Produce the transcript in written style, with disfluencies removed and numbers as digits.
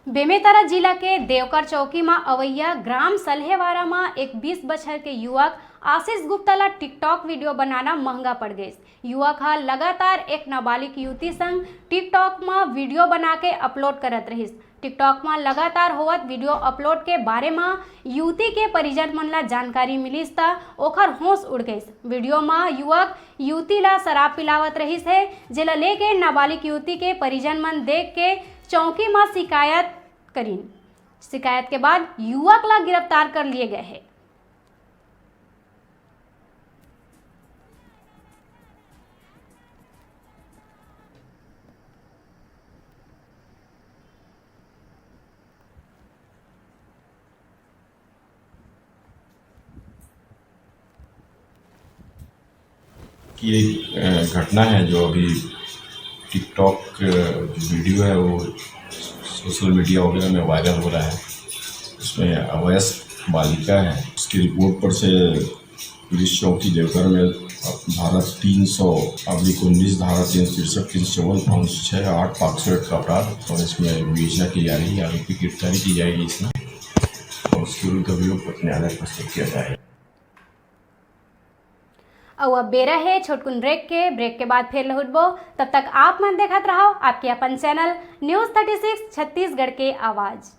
बेमेतरा जिला के देवकर चौकी में अवैया ग्राम सलहेवारा में एक 20 बछर के युवक आशीष गुप्ता ला टिकटॉक वीडियो बनाना महंगा पड़ गए। युवक हा लगातार एक नाबालिग युवती संग टिकटॉक में वीडियो बना के अपलोड करत रहिस। टिकटॉक में लगातार होवत वीडियो अपलोड के बारे में युवती के परिजन मन ला जानकारी मिलिस ता ओखर होश उड़ गइस। वीडियो में युवक युवती ला शराब पिलावत रहिस है, जेला लेके नाबालिग युवती के परिजन मन देख के चौकी में शिकायत करीन। शिकायत के बाद युवक ला गिरफ्तार कर लिए गए हैं। कि एक घटना है जो अभी टिकटॉक जो वीडियो है वो सोशल मीडिया वगैरह में वायरल हो रहा है। उसमें अवयस्क बालिका है, उसकी रिपोर्ट पर से पुलिस चौकी देवघर में धारा 300/19 धारा 363 354 506 8 508 का अपराध और इसमें विवेचना की जा रही है। आरोपी की गिरफ्तारी की जाएगी इसमें और उसके विरुद्ध अभियोग न्यायालय प्रस्तुत किया जाएगा। अब बेरा है छोटकुन ब्रेक के बाद फिर लहुटबो। तब तक आप मन देखत रहो आपके अपन चैनल न्यूज़ 36 छत्तीसगढ़ के आवाज़।